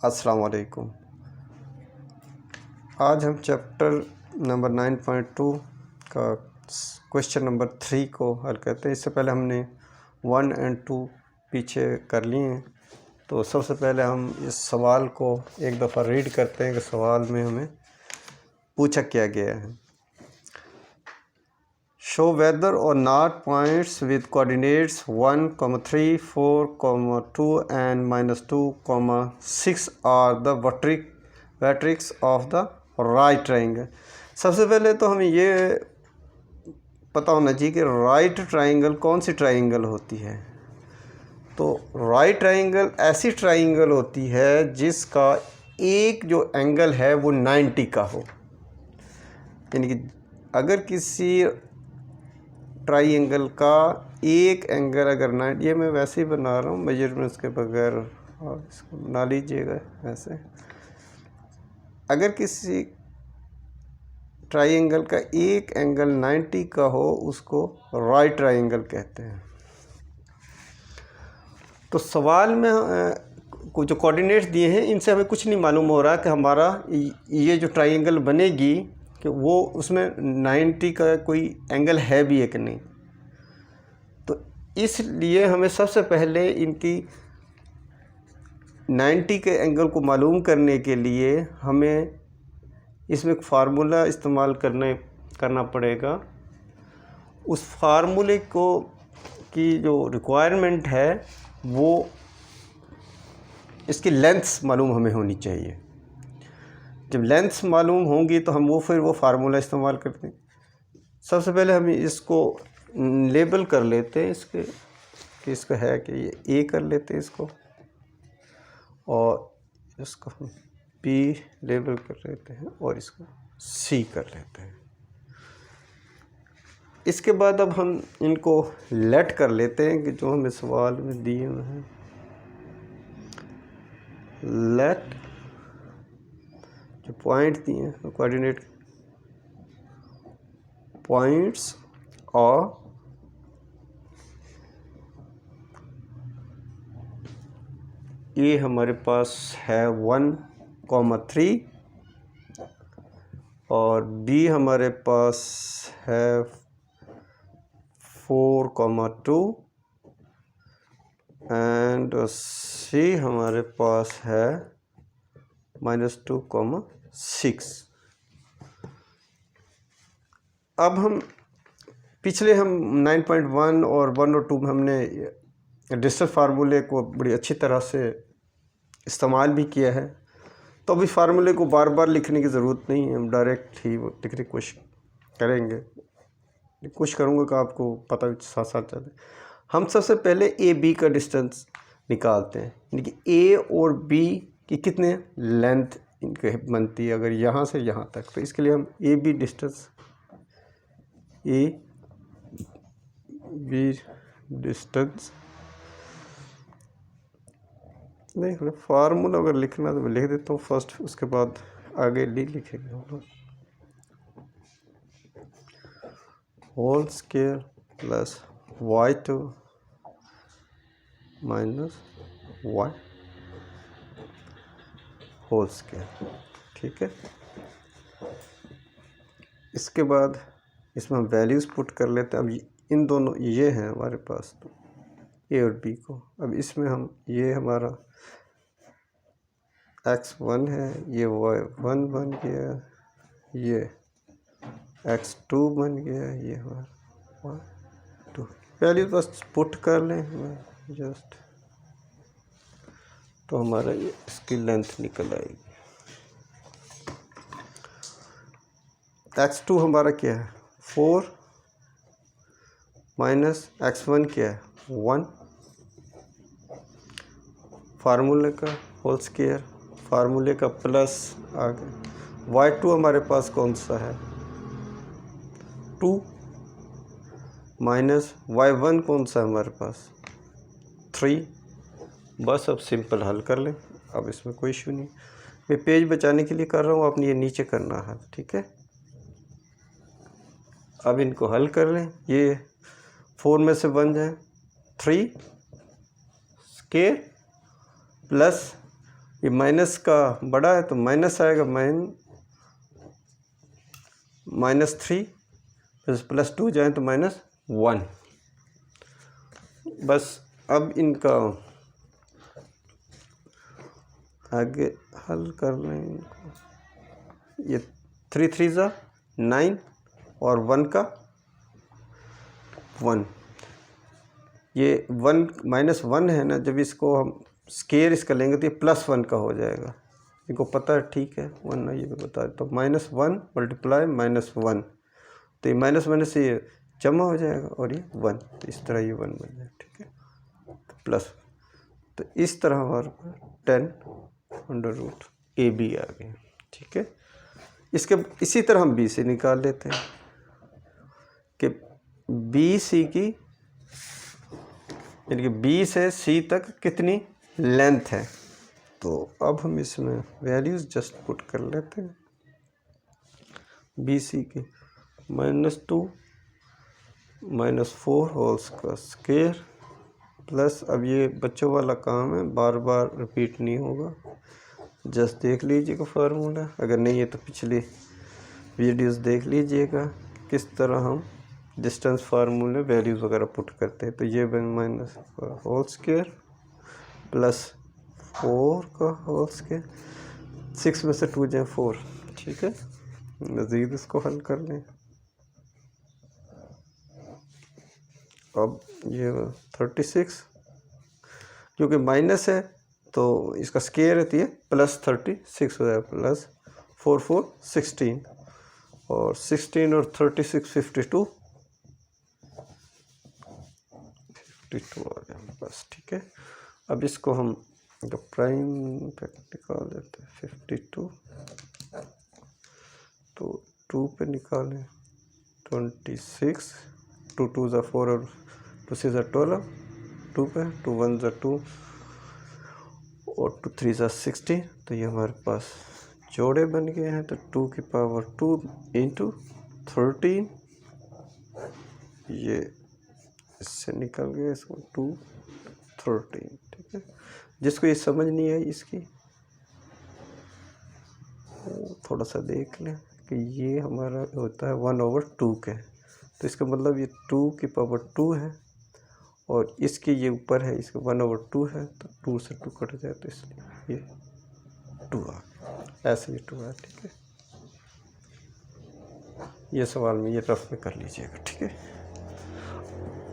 अस्सलाम वालेकुम। आज हम चैप्टर नंबर 9.2 का क्वेश्चन नंबर 3 को हल करते हैं। इससे पहले हमने 1 और 2 पीछे कर लिए हैं। तो सबसे पहले हम इस सवाल को एक दफ़ा रीड करते हैं कि सवाल में हमें पूछा क्या गया है। शो वेदर और not points with coordinates 1, 3, 4, 2 and -2, 6 are the vertex of the right triangle. सबसे पहले तो हमें ये पता होना चाहिए कि राइट ट्राइंगल कौन सी ट्राइंगल होती है। तो राइट ट्राइंगल ऐसी ट्राइंगल होती है जिसका एक जो एंगल है वो 90 का हो। यानी कि अगर किसी ट्राइंगल का एक एंगल अगर 90, ये मैं वैसे ही बना रहा हूँ मेजरमेंट्स के बगैर, और इसको बना लीजिएगा वैसे। अगर किसी ट्राइंगल का एक एंगल 90 का हो उसको राइट ट्राइंगल कहते हैं। तो सवाल में जो कोऑर्डिनेट्स दिए हैं इनसे हमें कुछ नहीं मालूम हो रहा कि हमारा ये जो ट्राइंगल बनेगी कि वो उसमें 90 का कोई एंगल है भी है कि नहीं। तो इसलिए हमें सबसे पहले इनकी 90 के एंगल को मालूम करने के लिए हमें इसमें एक फार्मूला इस्तेमाल करना पड़ेगा। उस फार्मूले को की जो रिक्वायरमेंट है वो इसकी लेंथ्स मालूम हमें होनी चाहिए। जब लेंथ्स मालूम होंगी तो हम फिर वो फार्मूला इस्तेमाल करते हैं। सबसे पहले हम इसको लेबल कर लेते हैं इसके कि इसका है कि ये ए कर लेते हैं इसको, और इसको हम बी लेबल कर लेते हैं और इसको सी कर लेते हैं। इसके बाद अब हम इनको लेट कर लेते हैं कि जो हमें सवाल में दिए हुए हैं। लेट जो पॉइंट दिए हैं कोऑर्डिनेट पॉइंट्स और ये हमारे पास है 1, 3 और बी हमारे पास है 4, 2 एंड सी हमारे पास है -2, 6। अब हम पिछले 9.1 और 1 और 2 में हमने डिस्टेंस फार्मूले को बड़ी अच्छी तरह से इस्तेमाल भी किया है। तो अभी फार्मूले को बार बार लिखने की ज़रूरत नहीं है, हम डायरेक्ट ही वो लिखने की कोशिश करेंगे। कोशिश करूँगा कि आपको पता साथ साथ चले। हम सबसे पहले ए बी का डिस्टेंस निकालते हैं, यानी कि ए और बी की कितने लेंथ इनके बनती है अगर यहाँ से यहाँ तक। तो इसके लिए हम ए बी डिस्टेंस नहीं, फार्मूला अगर लिखना तो मैं लिख देता हूँ फर्स्ट, उसके बाद आगे लिखेंगे हम लोग। Whole square plus y2 minus y whole square. ठीक है, इसके बाद इसमें हम वैल्यूज़ पुट कर लेते हैं। अब इन दोनों ये हैं हमारे पास, तो ए और बी को अब इसमें हम ये हमारा x1 है, ये y1 बन गया, ये x2 बन गया, ये हमारा y2। वैल्यू बस पुट कर लें जस्ट, तो हमारा ये इसकी लेंथ निकल आएगी। x2 हमारा क्या है 4 माइनस x1 क्या है 1, फार्मूले का होल स्क्वायर, फार्मूले का प्लस आगे y2 हमारे पास कौन सा है 2 माइनस y1 कौन सा है हमारे पास 3। बस अब सिंपल हल कर लें, अब इसमें कोई इशू नहीं। मैं पेज बचाने के लिए कर रहा हूँ, आपने ये नीचे करना है। ठीक है, अब इनको हल कर लें। ये 4 में से बन जाए 3 स्क्वायर प्लस ये माइनस का बड़ा है तो माइनस आएगा, -3 प्लस 2 जाए तो -1। बस अब इनका आगे हल कर लें इनको। ये 3 3 ज़ा 9 और 1 का 1, ये 1 -1 है ना, जब इसको हम स्केयर इसका लेंगे तो ये +1 का हो जाएगा। इनको पता है, ठीक है, 1 ना, ये भी बता देता हूँ। -1 मल्टीप्लाई -1, तो ये माइनस से ये जमा हो जाएगा और ये 1, तो इस तरह ये 1 बन जाए, ठीक है, प्लस। तो इस तरह हमारे पास 10√AB आ गया, ठीक है। इसके इसी तरह हम बी से निकाल लेते हैं कि बी सी की, यानी कि बी से सी तक कितनी लेंथ है। तो अब हम इसमें वैल्यूज़ जस्ट पुट कर लेते हैं। बी सी की -2 -4 होल्स का स्क्वायर प्लस, अब ये बच्चों वाला काम है, बार बार रिपीट नहीं होगा, जस्ट देख लीजिएगा फार्मूला। अगर नहीं है तो पिछली वीडियोस देख लीजिएगा किस तरह हम डिस्टेंस फार्मूले वैल्यूज़ वगैरह पुट करते हैं। तो ये बन -होल स्क्वायर प्लस 4 का होल स्क्वायर, 6 में से 2 जाए 4, ठीक है। मज़ीद इसको हल कर लें। अब ये 36, क्योंकि माइनस है तो इसका स्क्वायर रहती है +36 हो जाएगा, +4 4 16 और 16 और 36 52 आ गया बस, ठीक है। अब इसको हम प्राइम पे निकाल देते हैं। 52 तो 2 पे निकालें, 26, 2 2 ज़ा 4 और 2 6 ज़ा 12, 2 पे 2 1 ज़ा 2 और 2 3 ज़ा 16। तो ये हमारे पास जोड़े बन गए हैं। तो 2 की पावर 2 इंटू 13, ये इससे निकल गया, इसको 2 13, ठीक है। जिसको ये समझ नहीं आई इसकी, थोड़ा सा देख लें कि ये हमारा होता है 1/2 के। तो इसका मतलब ये 2 की पावर 2 है और इसके ये ऊपर है, इसका 1/2 है, तो 2 से 2 कट जाए, तो इसलिए ये 2 आ गया, ऐसे ये 2 है, ठीक है। ये सवाल में ये रफ में कर लीजिएगा, ठीक है।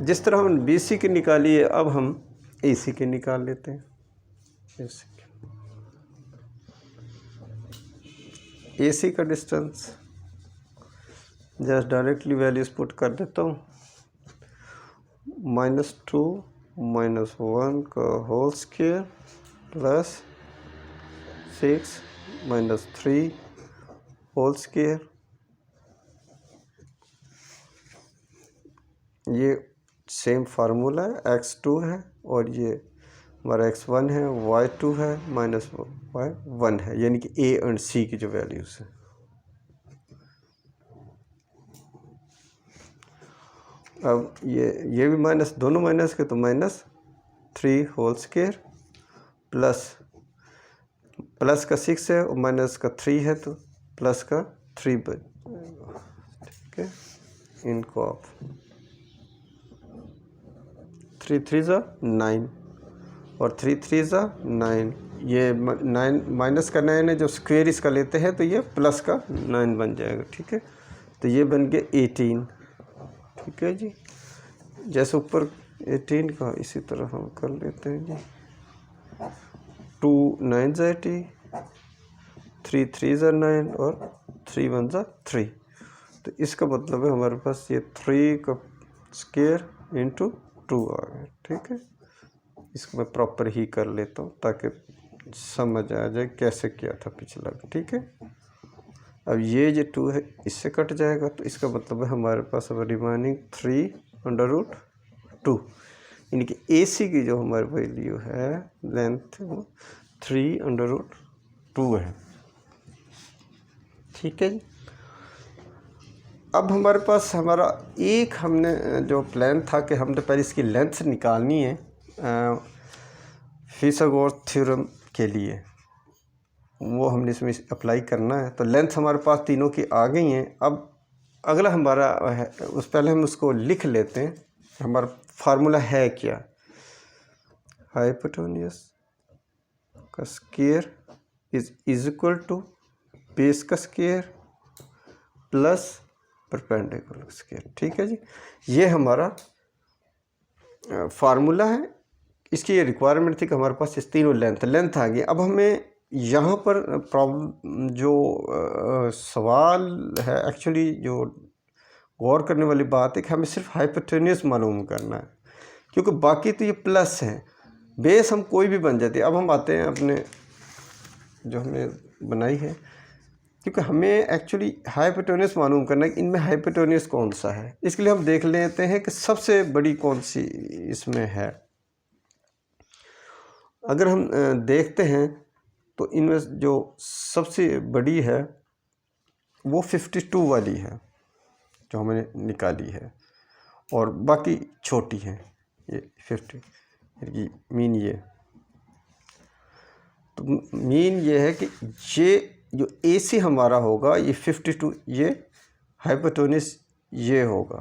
जिस तरह हम BC की निकाली है, अब हम AC के निकाल लेते हैं। AC का distance just directly values put कर देता हूँ। -2 -1 का whole square plus 6 -3 whole square. ये सेम फार्मूला है, x2 है और ये हमारा x1 है, y2 है, -y1 है, यानी कि A और C की जो वैल्यूज़ हैं। अब ये भी माइनस, दोनों माइनस के, तो -3 होल स्क्वायर प्लस का 6 है और माइनस का 3 है, तो प्लस का 3 बन, ठीक है। इनको आप 3 3 ज़ा 9 और 3 3 ज़ा 9, ये 9 माइनस का 9 है, जब स्क्वायर इसका लेते हैं तो ये प्लस का 9 बन जाएगा, ठीक है। तो ये बन गया 18, ठीक है जी। जैसे ऊपर 18 का, इसी तरह हम कर लेते हैं जी। 2 9 ज़ा 80, 3 3 ज़ा 9 और 3 1 ज़ा 3। तो इसका मतलब है हमारे पास ये 3 का स्क्वायर इंटू 2 आ गया, ठीक है। इसको मैं प्रॉपर ही कर लेता हूँ ताकि समझ आ जाए कैसे किया था पिछला, ठीक है। अब ये जो 2 है इससे कट जाएगा, तो इसका मतलब है हमारे पास अब रिमाइनिंग 3/2, यानी कि AC की जो हमारी वैल्यू है लेंथ, वो 3/2 है, ठीक है जी। अब हमारे पास हमारा एक हमने जो प्लान था कि हमने पहले इसकी लेंथ निकालनी है फिथागोरस थ्योरम के लिए, वो हमने इसमें अप्लाई करना है। तो लेंथ हमारे पास तीनों की आ गई हैं। अब अगला हमारा है, उस पहले हम उसको लिख लेते हैं। हमारा फार्मूला है क्या? हाइपोटेन्यूज का square is equal to base का स्क्वायर प्लस परपेंडिकुलर स्क्वायर। ठीक है जी, ये हमारा फार्मूला है। इसकी ये रिक्वायरमेंट थी कि हमारे पास इस तीनों लेंथ आ गई। अब हमें यहाँ पर प्रॉब्लम जो सवाल है, एक्चुअली जो गौर करने वाली बात है कि हमें सिर्फ हाइपोटेन्यूज मालूम करना है, क्योंकि बाकी तो ये प्लस हैं। बेस हम कोई भी बन जाती है। अब हम आते हैं अपने जो हमने बनाई है, क्योंकि हमें एक्चुअली हाइपोटेन्यूज मालूम करना है कि इनमें हाइपोटेन्यूज कौन सा है। इसके लिए हम देख लेते हैं कि सबसे बड़ी कौन सी इसमें है। अगर हम देखते हैं तो इनमें जो सबसे बड़ी है वो 52 वाली है जो हमने निकाली है, और बाकी छोटी है ये 50 की मीन। ये तो मीन ये है कि ये जो AC हमारा होगा ये 52, ये हाइपोटेन्यूज ये होगा,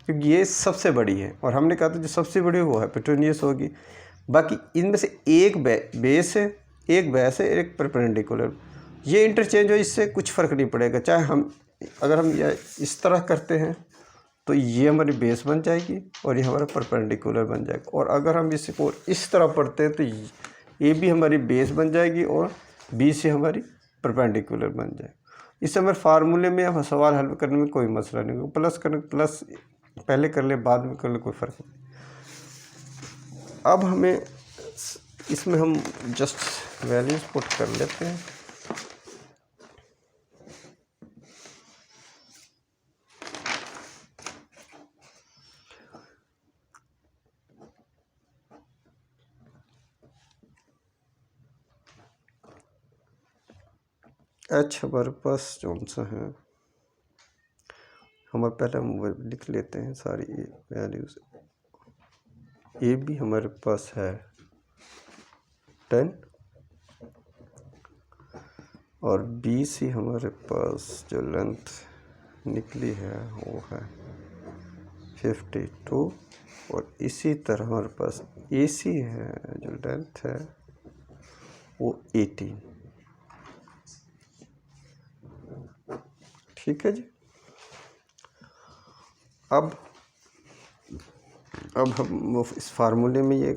क्योंकि ये सबसे बड़ी है। और हमने कहा था जो सबसे बड़ी वो हाइपोटेन्यूज होगी। बाकी इनमें से एक बेस है, एक बेस है, एक परपेंडिकुलर। ये इंटरचेंज हो, इससे कुछ फ़र्क नहीं पड़ेगा। चाहे हम अगर हम ये इस तरह करते हैं तो ये हमारी बेस बन जाएगी और ये हमारा परपेंडिकुलर बन जाएगा। और अगर हम इसको इस तरह पढ़ते हैं तो ये भी हमारी बेस बन जाएगी और बी से हमारी परपेंडिकुलर बन जाएगी। इससे हमारे फार्मूले में अब सवाल हल करने में कोई मसला नहीं होगा। प्लस करने प्लस पहले कर ले बाद में कर ले, कोई फ़र्क नहीं। अब हमें इसमें हम जस्ट वैल्यूज पुट कर लेते हैं। H हमारे पास कौन सा है, हमारे पहले हम लिख लेते हैं सारी वैल्यूज। ए भी हमारे पास है 10 और बी सी हमारे पास जो लेंथ निकली है वो है 52, और इसी तरह हमारे पास AC है जो लेंथ है वो 18। ठीक है जी। अब हम इस फार्मूले में ये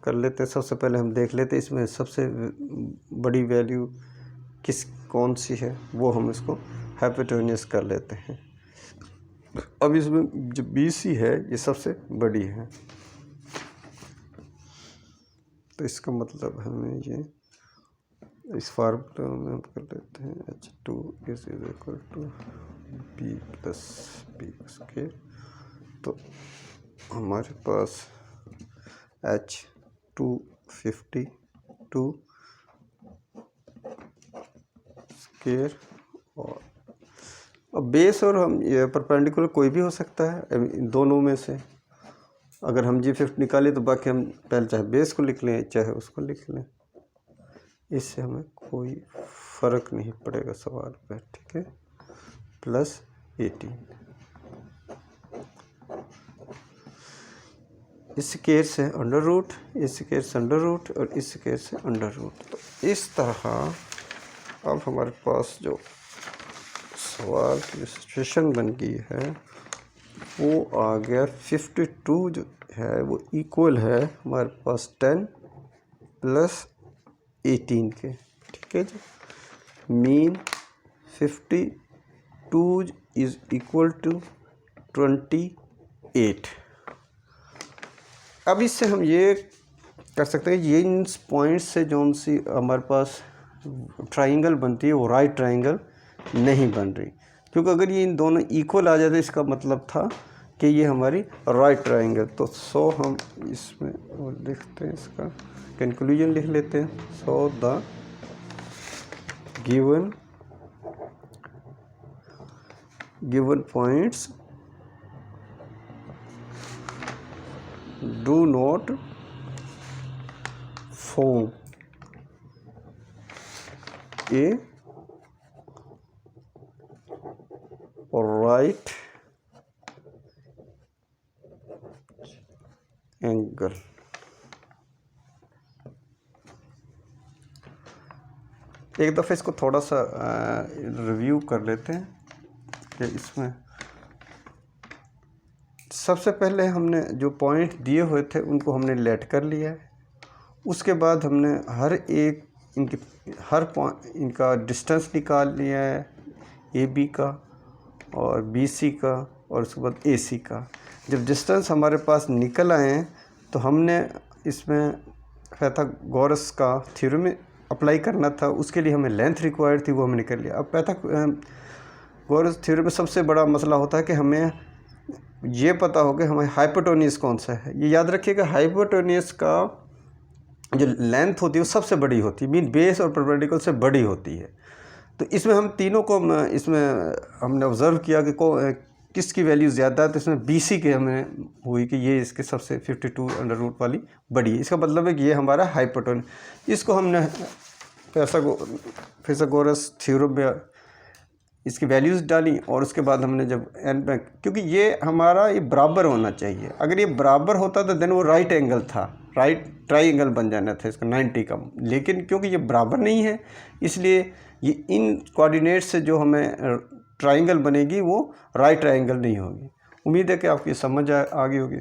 कर लेते हैं। सबसे पहले हम देख लेते हैं इसमें सबसे बड़ी वैल्यू कौन सी है, वो हम इसको हाइपोटेन्यूज कर लेते हैं। अब इसमें जो BC है ये सबसे बड़ी है, तो इसका मतलब हमें ये इस फार्मूला में हम कर लेते हैं H2 is equal to B plus B square. तो हमारे पास H252 स्क्वायर, और अब बेस और हम ये परपेंडिकुलर कोई भी हो सकता है इन दोनों में से। अगर हम G50 निकाले तो बाकी हम पहले चाहे बेस को लिख लें चाहे उसको लिख लें, इससे हमें कोई फ़र्क नहीं पड़ेगा सवाल पर। ठीक है, प्लस 18 इस केस से अंडर रूट, इस केस से अंडर रूट और इस केस से अंडर रूट। तो इस तरह अब हमारे पास जो सवाल की सिचुएशन बन गई है वो आ गया 52 जो है वो इक्वल है हमारे पास 10 प्लस 18 के। ठीक है जी, मीन 52 इज इक्वल टू 28। अब इससे हम ये कर सकते हैं, ये इन पॉइंट्स से जो सी हमारे पास ट्राइंगल बनती है वो राइट ट्राइंगल नहीं बन रही, क्योंकि अगर ये इन दोनों इक्वल आ जाते इसका मतलब था कि ये हमारी राइट ट्राइंगल। तो सो हम इसमें वो लिखते हैं, इसका कंक्लूजन लिख लेते हैं। So the given points do not form A right angle. एक दफ़े इसको थोड़ा सा रिव्यू कर लेते हैं कि इसमें सबसे पहले हमने जो पॉइंट दिए हुए थे उनको हमने लेट कर लिया है। उसके बाद हमने हर एक इनका डिस्टेंस निकाल लिया है, ए बी का और बी सी का और उसके बाद ए सी का। जब डिस्टेंस हमारे पास निकल आए हैं तो हमने इसमें पाइथागोरस का थ्योरम अप्लाई करना था, उसके लिए हमें लेंथ रिक्वायर्ड थी, वो हमने कर लिया। अब पाइथागोरस थ्योरम में सबसे बड़ा मसला होता है कि हमें ये पता हो कि हमें हाइपोटेन्यूज कौन सा है। ये याद रखिएगा, हाइपोटेन्यूज का जो लेंथ होती है वो सबसे बड़ी होती है, मीन बेस और परपेंडिकुलर से बड़ी होती है। तो इसमें हम तीनों को इसमें हमने ऑब्ज़र्व किया कि किसकी वैल्यू ज़्यादा है, तो इसमें बी सी के हमें हुई कि ये इसके सबसे 52 वाली बड़ी है। इसका मतलब है कि ये हमारा हाइपोटेन्यूज। इसको हमने पाइथागोरस थ्योरम में इसकी वैल्यूज़ डाली और उसके बाद हमने जब एन पे, क्योंकि ये हमारा ये बराबर होना चाहिए, अगर ये बराबर होता तो देन वो राइट एंगल था, राइट ट्राइंगल बन जाना था इसका 90 का। लेकिन क्योंकि ये बराबर नहीं है इसलिए ये इन कोऑर्डिनेट्स से जो हमें ट्राइंगल बनेगी वो राइट ट्राइंगल नहीं होगी। उम्मीद है कि आपकी समझ आ गई होगी।